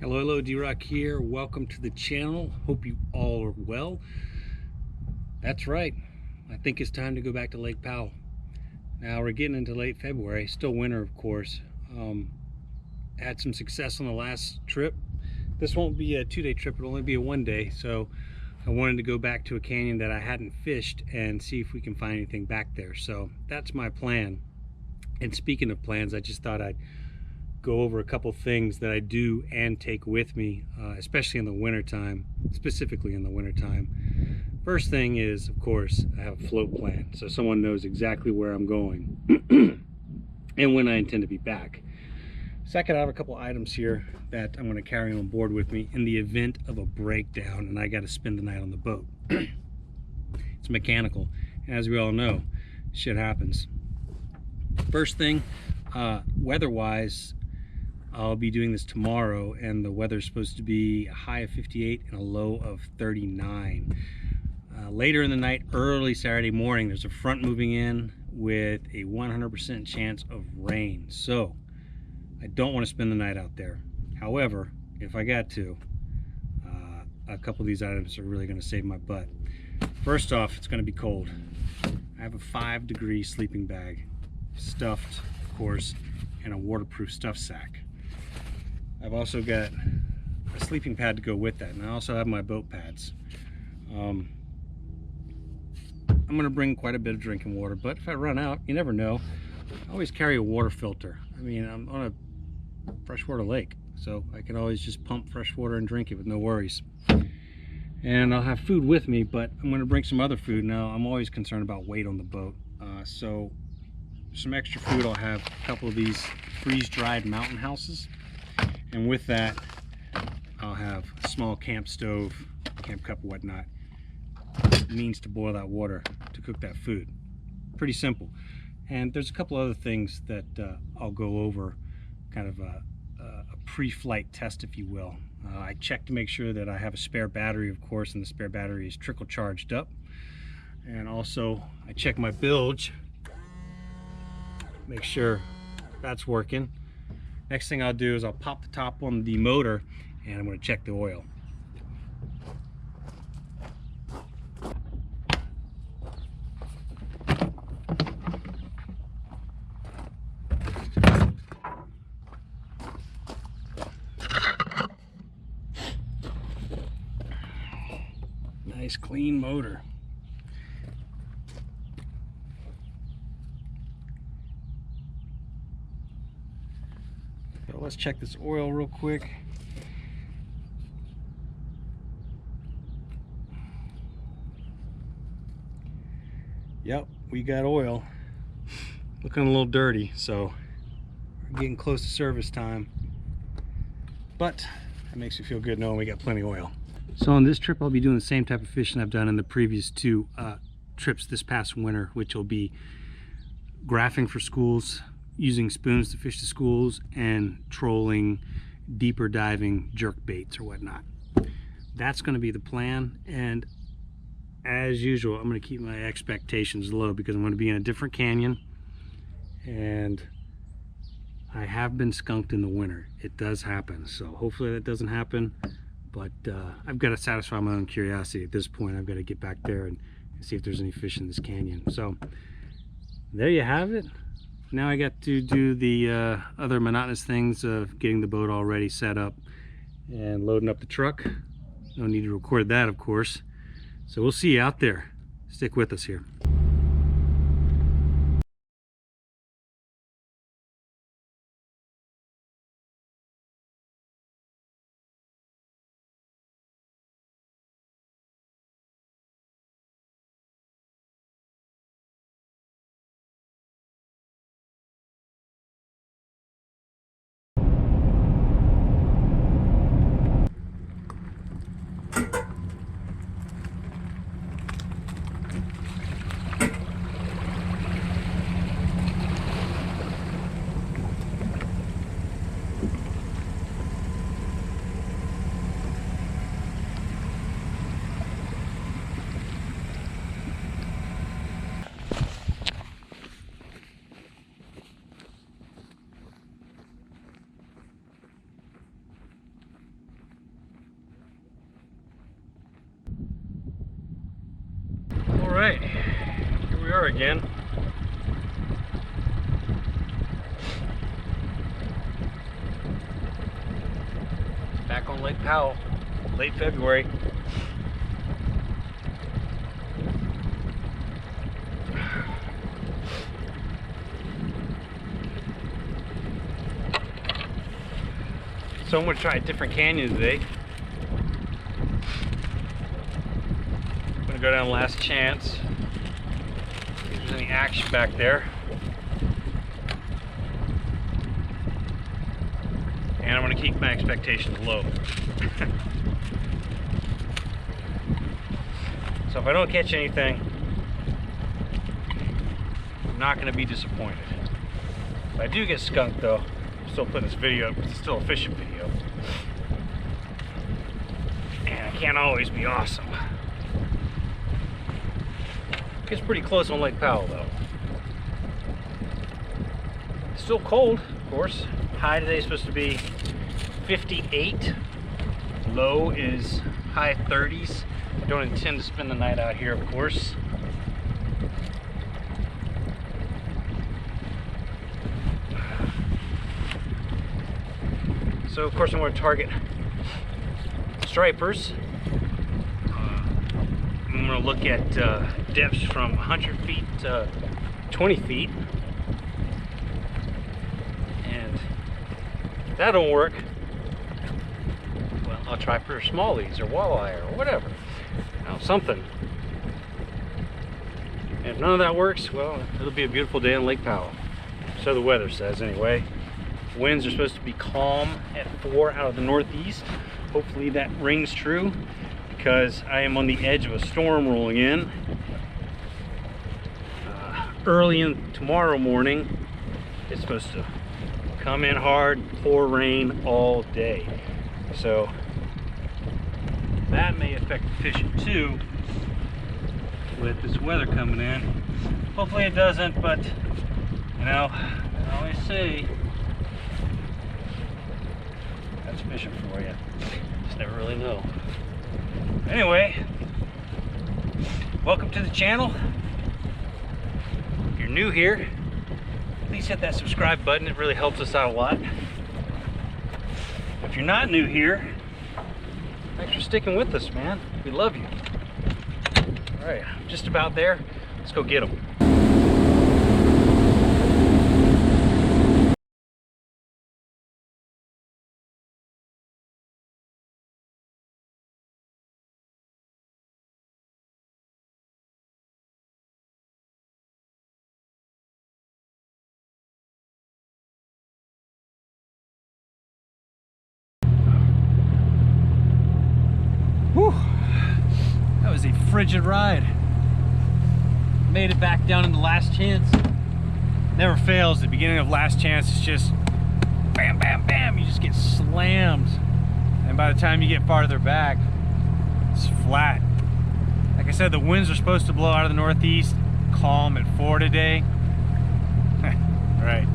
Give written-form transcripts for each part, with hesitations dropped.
Hello, D-Rock here. Welcome to the channel. Hope you all are well. That's right. I think it's time to go back to Lake Powell. Now we're getting into late February, still winter of course. Had some success on the last trip. This won't be a 2-day trip, it'll only be a 1-day. So I wanted to go back to a canyon that I hadn't fished and see if we can find anything back there. So that's my plan. And speaking of plans, I just thought I'd go over a couple things that I do and take with me, especially in the wintertime, specifically in the wintertime. First thing is, of course, I have a float plan, so someone knows exactly where I'm going and when I intend to be back. Second, I have a couple items here that I'm going to carry on board with me in the event of a breakdown and I got to spend the night on the boat. It's mechanical, and as we all know, shit happens. First thing, weather-wise, I'll be doing this tomorrow, and the weather's supposed to be a high of 58 and a low of 39. Later in the night, early Saturday morning, there's a front moving in with a 100% chance of rain. So I don't want to spend the night out there. However, if I got to, a couple of these items are really going to save my butt. First off, it's going to be cold. I have a 5-degree sleeping bag, stuffed, of course, and a waterproof stuff sack. I've also got a sleeping pad to go with that, and I also have my boat pads. I'm going to bring quite a bit of drinking water, but if I run out, you never know. I always carry a water filter. I mean, I'm on a freshwater lake, so I can always just pump fresh water and drink it with no worries. And I'll have food with me, but I'm going to bring some other food. Now, I'm always concerned about weight on the boat, so some extra food. I'll have a couple of these freeze-dried mountain houses, and with that I'll have a small camp stove, camp cup, whatnot, means to boil that water to cook that food. Pretty simple. And there's a couple other things that I'll go over, kind of a pre-flight test, if you will. I check to make sure that I have a spare battery, of course, and the spare battery is trickle charged up. And also I check my bilge, make sure that's working. Next thing I'll do is I'll pop the top on the motor and I'm going to check the oil. Nice clean motor. So let's check this oil real quick. Yep, we got oil. Looking a little dirty, so we're getting close to service time. But that makes me feel good knowing we got plenty of oil. So on this trip, I'll be doing the same type of fishing I've done in the previous 2 trips this past winter, which will be graphing for schools, using spoons to fish the schools, and trolling, deeper diving jerk baits or whatnot. That's going to be the plan, and as usual, I'm going to keep my expectations low because I'm going to be in a different canyon, and I have been skunked in the winter. It does happen, so hopefully that doesn't happen, but I've got to satisfy my own curiosity at this point. I've got to get back there and see if there's any fish in this canyon. So there you have it. Now I got to do the other monotonous things of getting the boat all ready, set up, and loading up the truck. No need to record that, of course. So we'll see you out there. Stick with us here. right, here we are again. Back on Lake Powell, late February. So I'm going to try a different canyon today. I'm going to go down Last Chance, see if there's any action back there. And I'm going to keep my expectations low. So if I don't catch anything, I'm not going to be disappointed. If I do get skunked though, I'm still putting this video up, it's still a fishing video. And it can't always be awesome. It gets pretty close on Lake Powell though. Still cold, of course. High today is supposed to be 58. Low is high 30s. I don't intend to spend the night out here, of course. So of course I'm going to target stripers. I'm going to look at depths from 100 feet to 20 feet. And if that don't work, well, I'll try for smallies or walleye or whatever. You know, something. And if none of that works, well, it'll be a beautiful day in Lake Powell. So the weather says anyway. Winds are supposed to be calm at 4 out of the northeast. Hopefully that rings true, because I am on the edge of a storm rolling in. Early in tomorrow morning, it's supposed to come in hard, pour rain all day. So that may affect the fishing too, with this weather coming in. Hopefully it doesn't, but you know, I always say, that's fishing for you. Just never really know. Anyway, welcome to the channel. If you're new here, please hit that subscribe button. It really helps us out a lot. If you're not new here, thanks for sticking with us, man. We love you. All right, I'm just about there. Let's go get them. Whew. That was a frigid ride. Made it back down in the Last Chance. Never fails. The beginning of Last Chance is just bam, bam, bam. You just get slammed. And by the time you get farther back, it's flat. Like I said, the winds are supposed to blow out of the northeast. Calm at 4 today. Right.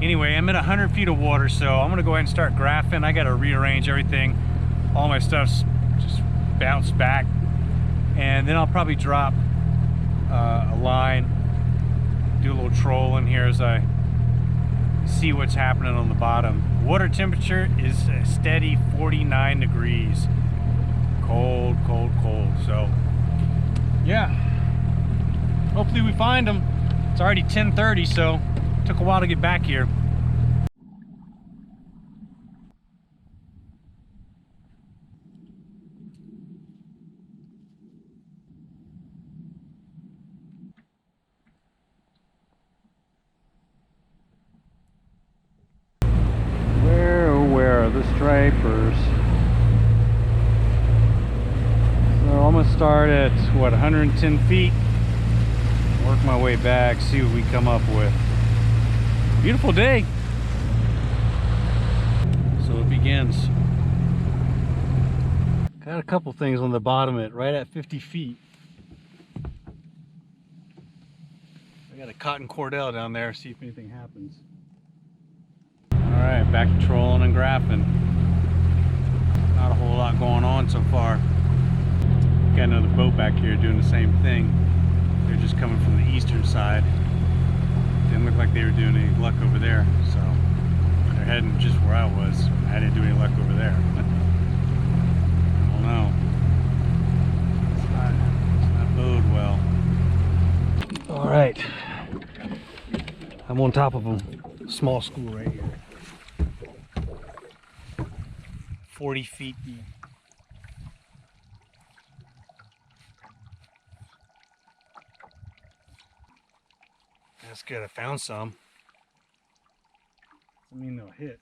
Anyway, I'm at 100 feet of water, so I'm gonna go ahead and start graphing. I gotta rearrange everything. All my stuff's just bounced back. And then I'll probably drop a line, do a little troll in here as I see what's happening on the bottom. Water temperature is a steady 49 degrees. Cold, cold, cold. So yeah, hopefully we find them. It's already 10:30, so it took a while to get back here. Where are the stripers? So I'm gonna start at what, 110 feet, work my way back, see what we come up with. Beautiful day. So it begins. Got a couple things on the bottom of it, right at 50 feet. I got a cotton cordell down there, see if anything happens. Alright, back to trolling and graphing. Not a whole lot going on so far. Got another boat back here doing the same thing. They're just coming from the eastern side. Didn't look like they were doing any luck over there, so they're heading just where I was. I didn't do any luck over there. I don't know. It's not bode well. All right, I'm on top of a small school right here. 40 feet deep. That's good, I found some. Doesn't mean they'll hit.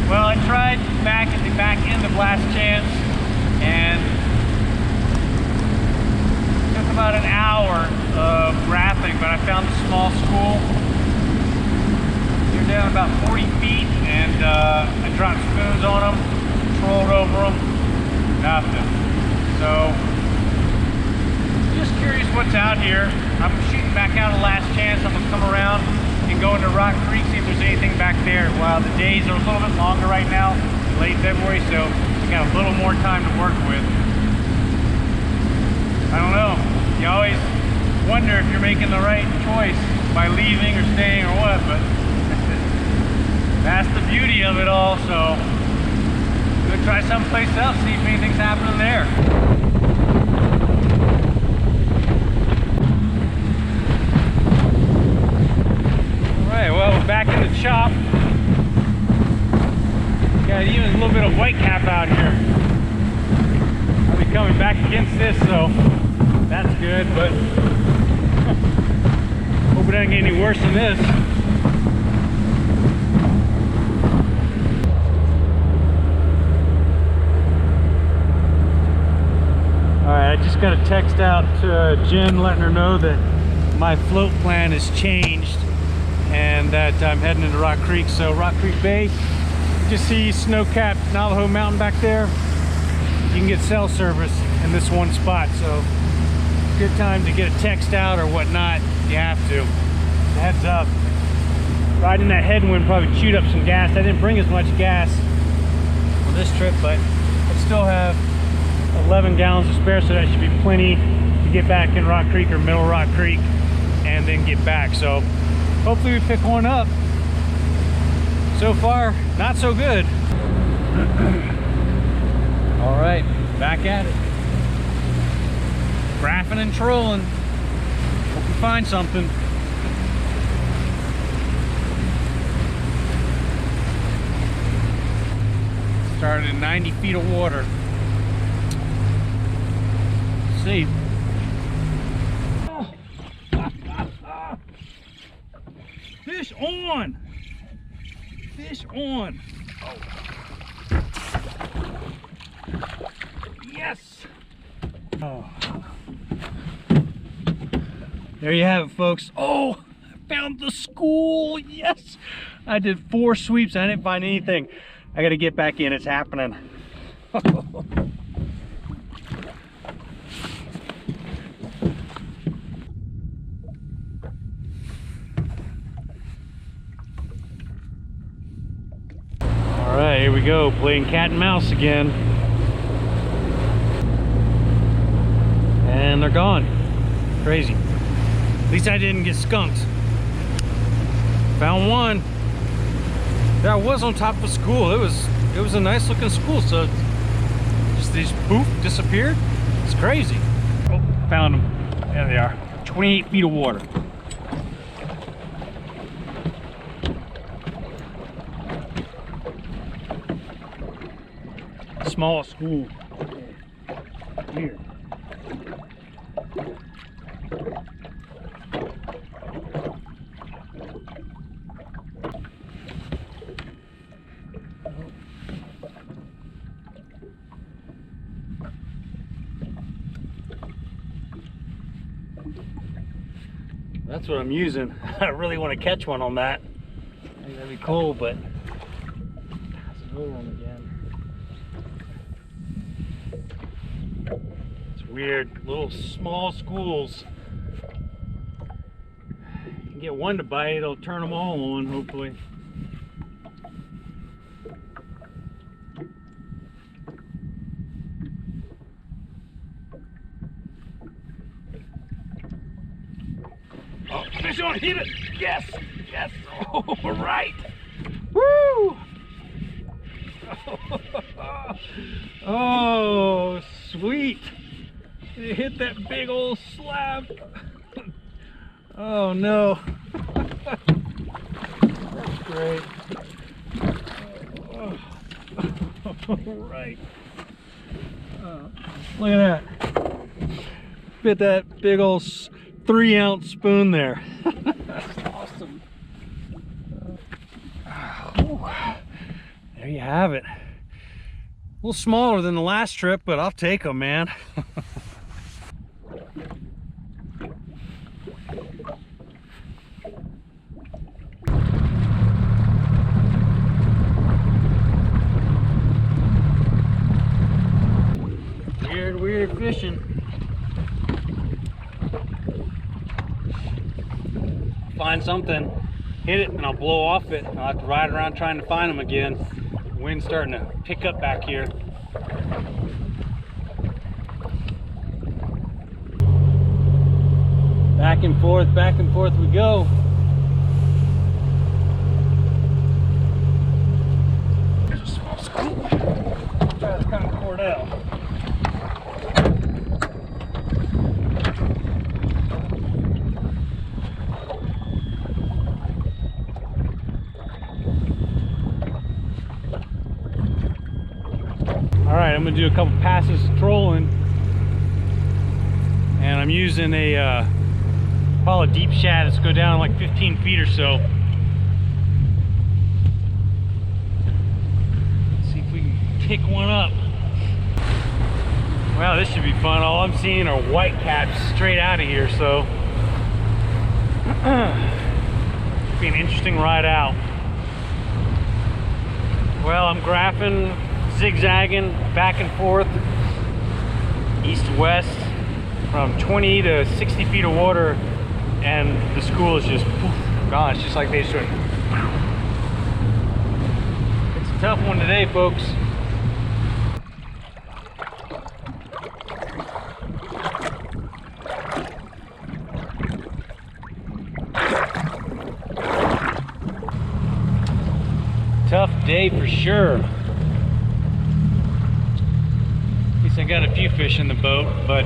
Well, I tried back at the back end of last chance, and it took about an hour of rafting, but I found a small school. They're down about 40 feet, and I dropped spoons on them, trolled over them, nothing. So, just curious what's out here. I'm shooting back out of last chance. I'm gonna come around and go into Rock Creek, see if there's anything back there. While the days are a little bit longer right now, late February, so we got a little more time to work with. I don't know. You always wonder if you're making the right choice by leaving or staying or what, but that's the beauty of it all. So we'll try someplace else, see if anything's happening there. Well, we're back in the chop. Got even a little bit of whitecap out here. I'll be coming back against this, so that's good, but hope it doesn't get any worse than this. Alright, I just got a text out to Jen letting her know that my float plan has changed and that I'm heading into Rock Creek. So Rock Creek Bay, you just see snow-capped Navajo Mountain back there. You can get cell service in this one spot, so good time to get a text out or whatnot. You have to. Heads up. Riding that headwind probably chewed up some gas. I didn't bring as much gas on this trip, but I still have 11 gallons to spare, so that should be plenty to get back in Rock Creek or Middle Rock Creek and then get back. So hopefully we pick one up. So far, not so good. All right, back at it. Graphing and trolling. Hope we find something. Started in 90 feet of water. Let's see. Fish on! Fish on! Oh. Yes! Oh. There you have it, folks. Oh, I found the school. Yes! I did 4 sweeps. I didn't find anything. I gotta get back in. It's happening. Alright, here we go, playing cat and mouse again. And they're gone. Crazy. At least I didn't get skunked. Found one. There I was on top of a school. It was a nice looking school, so just these poof disappeared. It's crazy. Oh, found them. There they are. 28 feet of water. Small school here. That's what I'm using. I really want to catch one on that. I think that'd be cool, but pass it over them again. It's weird. Little small schools. You can get one to bite, it'll turn them all on, hopefully. Oh, fish on, hit it! Yes! Yes! Oh, all right! Woo! Oh, sweet! It hit that big old slab. Oh no! That's great. Oh, all right. Look at that! Fit that big old 3-ounce spoon there. That's awesome. There you have it. A little smaller than the last trip, but I'll take them, man. Weird fishing. Find something, hit it, and I'll blow off it. I'll have to ride around trying to find them again. The wind's starting to pick up back here. Back and forth we go. There's a small school. Try this kind of Cordell. Alright, I'm going to do a couple passes trolling, and I'm using a probably a deep shad that's go down like 15 feet or so. Let's see if we can pick one up. Wow, this should be fun. All I'm seeing are white caps straight out of here, so should be an interesting ride out. Well, I'm graphing, zigzagging back and forth, east to west, from 20 to 60 feet of water, and the school is just poof, gone. It's just like they just went. It's a tough one today, folks. Tough day for sure. I got a few fish in the boat, but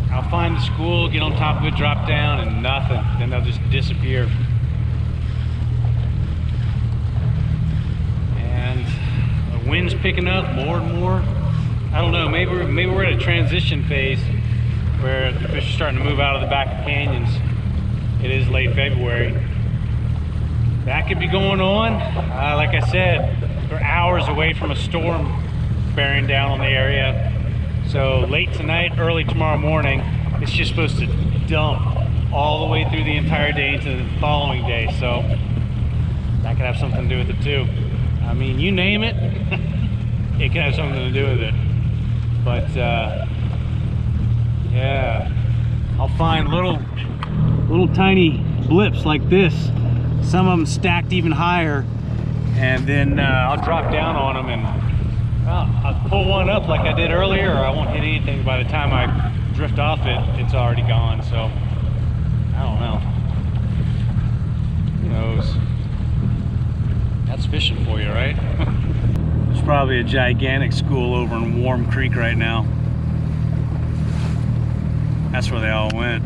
I'll find the school, get on top of it, drop down, and nothing. Then they'll just disappear. And the wind's picking up more and more. I don't know, maybe we're at a transition phase where the fish are starting to move out of the back of canyons. It is late February. That could be going on. Like I said, we're hours away from a storm bearing down on the area. So late tonight, early tomorrow morning, it's just supposed to dump all the way through the entire day into the following day. So that could have something to do with it too. I mean, you name it, it can have something to do with it. But yeah, I'll find little tiny blips like this. Some of them stacked even higher, and then I'll drop down on them and I'll pull one up like I did earlier, or I won't hit anything. By the time I drift off it, it's already gone. So I don't know. Who knows? That's fishing for you, right? There's probably a gigantic school over in Warm Creek right now. That's where they all went.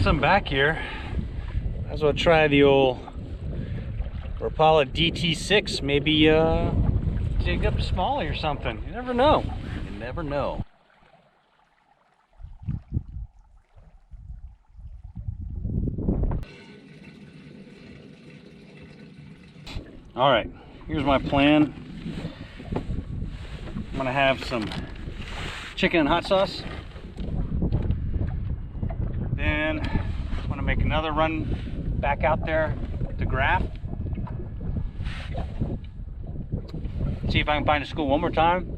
since I'm back here, might as well try the old Rapala DT6. Maybe dig up a smallie or something. You never know. You never know. All right, here's my plan. I'm gonna have some chicken and hot sauce. Then I'm gonna make another run back out there to Graph. See if I can find a school one more time.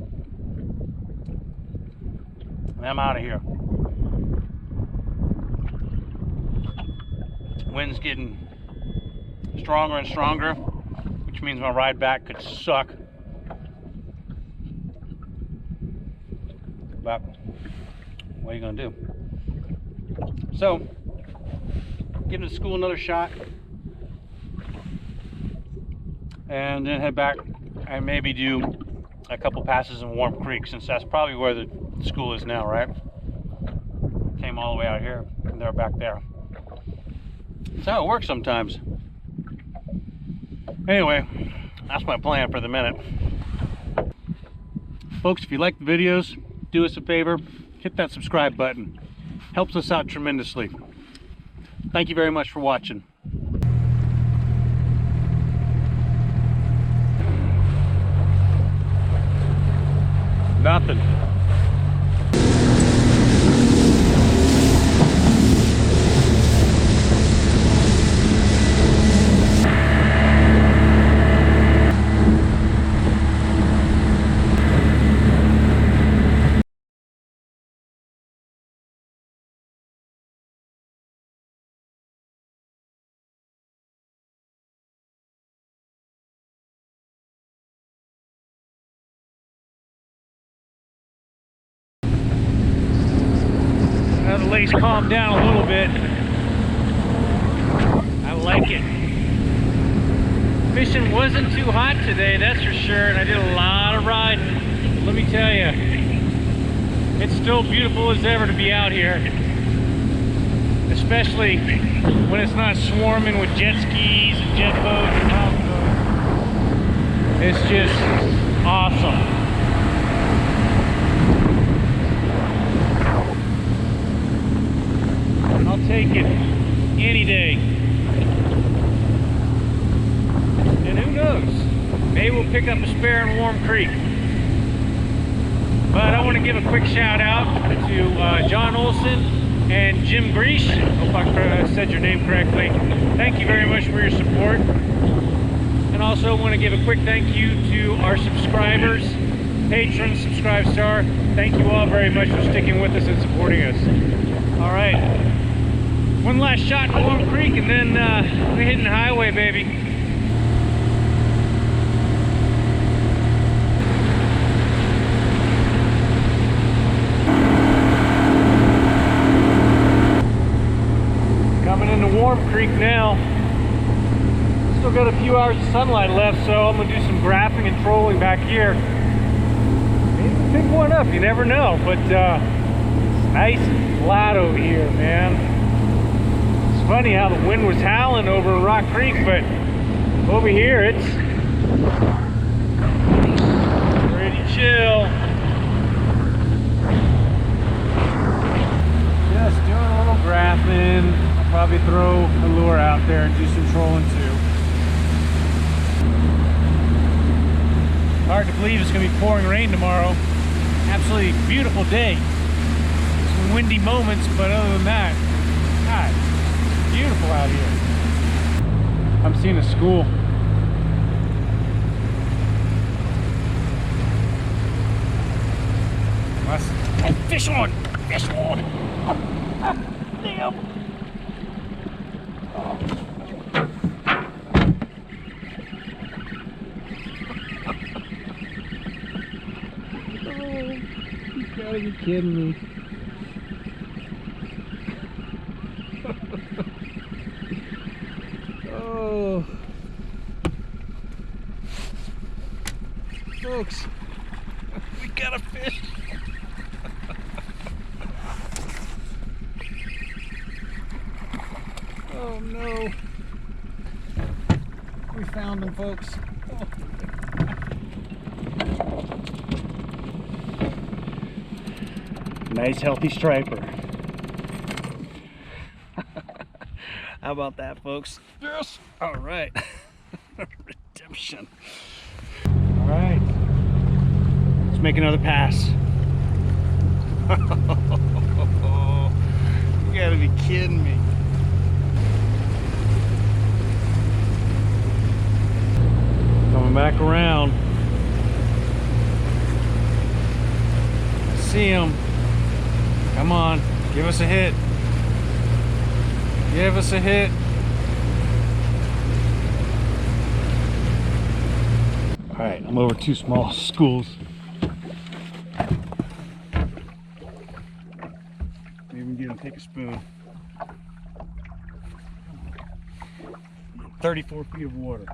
And I'm out of here. Wind's getting stronger and stronger, which means my ride back could suck. But what are you gonna do? So, giving the school another shot, and then head back and maybe do a couple passes in Warm Creek, since that's probably where the school is now, right? Came all the way out here, and they're back there. That's how it works sometimes. Anyway, that's my plan for the minute. Folks, if you like the videos, do us a favor, hit that subscribe button. Helps us out tremendously. Thank you very much for watching. Nothing. Now the lake's calmed down a little bit. I like it. Fishing wasn't too hot today, that's for sure, and I did a lot of riding. Let me tell you, it's still beautiful as ever to be out here, especially when it's not swarming with jet skis and jet boats and houseboats. It's just awesome. I'll take it any day. And who knows? Maybe we'll pick up a spare in Warm Creek. But I want to give a quick shout out to John Olson and Jim Greash. Hope I said your name correctly. Thank you very much for your support. And also want to give a quick thank you to our subscribers, patrons, subscribe star. Thank you all very much for sticking with us and supporting us. All right. One last shot in Warm Creek, and then we're hitting the highway, baby. Coming into Warm Creek now. Still got a few hours of sunlight left, so I'm gonna do some graphing and trolling back here. Maybe pick one up, you never know. But it's nice and flat over here, man. Funny how the wind was howling over Rock Creek, but over here it's pretty chill. Just doing a little graphing. I'll probably throw a lure out there and do some trolling too. Hard to believe it's going to be pouring rain tomorrow. Absolutely beautiful day. Some windy moments, but other than that, God, beautiful out here. I'm seeing a school. Oh, fish on! Fish on! Damn! Oh, you gotta be kidding me. Oh, folks, we got a fish. Oh no. We found him, folks. Oh. Nice healthy striper. How about that, folks? Yes. All right. Redemption. All right. Let's make another pass. You gotta be kidding me. Coming back around. See him. Come on, give us a hit. Give us a hit. All right, I'm over 2 small schools. Maybe we can get him to take a spoon. 34 feet of water.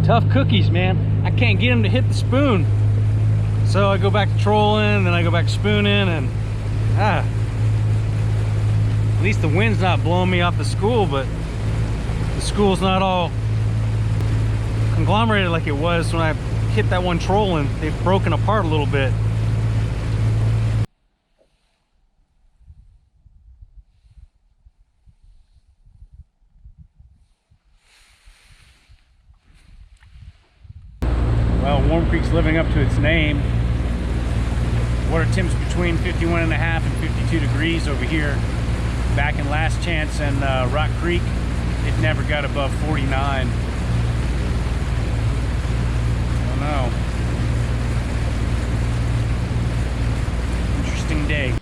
Tough cookies, man. I can't get him to hit the spoon. So I go back to trolling, then I go back to spooning, and at least the wind's not blowing me off the school, but the school's not all conglomerated like it was when I hit that one trolling. They've broken apart a little bit. Well, Warm Creek's living up to its name. Water temps between 51.5 and 52 degrees over here. Back in Last Chance and Rock Creek, it never got above 49. I don't know. Interesting day.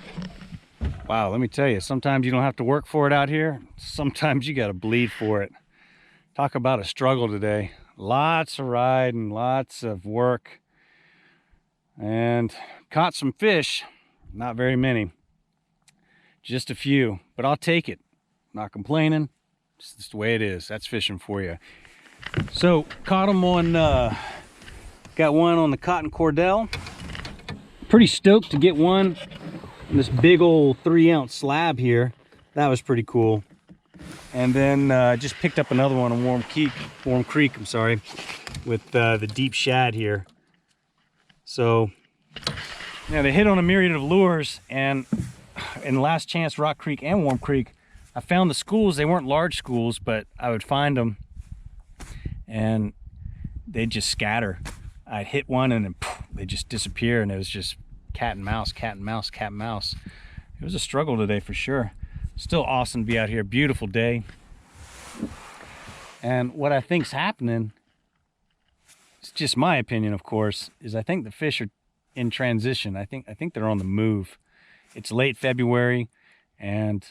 Wow, let me tell you, sometimes you don't have to work for it out here. Sometimes you got to bleed for it. Talk about a struggle today. Lots of riding, lots of work, and caught some fish. Not very many, just a few, but I'll take it. Not complaining. It's just the way it is. That's fishing for you. So caught them on, got one on the Cotton Cordell. Pretty stoked to get one on this big old 3-ounce slab here. That was pretty cool. And then just picked up another one on Warm Creek, I'm sorry, with the deep shad here. So, yeah, they hit on a myriad of lures, and in Last Chance, Rock Creek, and Warm Creek, I found the schools. They weren't large schools, but I would find them, and they'd just scatter. I'd hit one, and then poof, they'd just disappear, and it was just cat and mouse, cat and mouse, cat and mouse. It was a struggle today for sure. Still awesome to be out here. Beautiful day. And what I think's happening, it's just my opinion, of course, is I think the fish are in transition. I think they're on the move. It's late February, and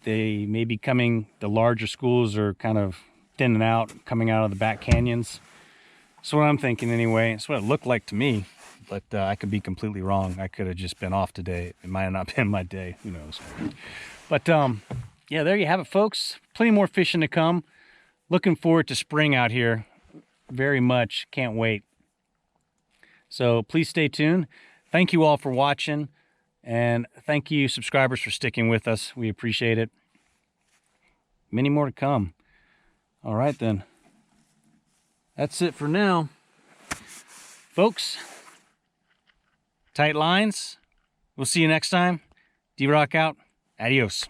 they may be coming. The larger schools are kind of thinning out, coming out of the back canyons. That's what I'm thinking anyway. It's what it looked like to me, but I could be completely wrong. I could have just been off today. It might have not been my day. Who knows? But yeah, there you have it, folks. Plenty more fishing to come. Looking forward to spring out here very much. Can't wait. So please stay tuned. Thank you all for watching, and thank you subscribers for sticking with us. We appreciate it. Many more to come. All right then. That's it for now. Folks, tight lines. We'll see you next time. D-Rock out. Adios.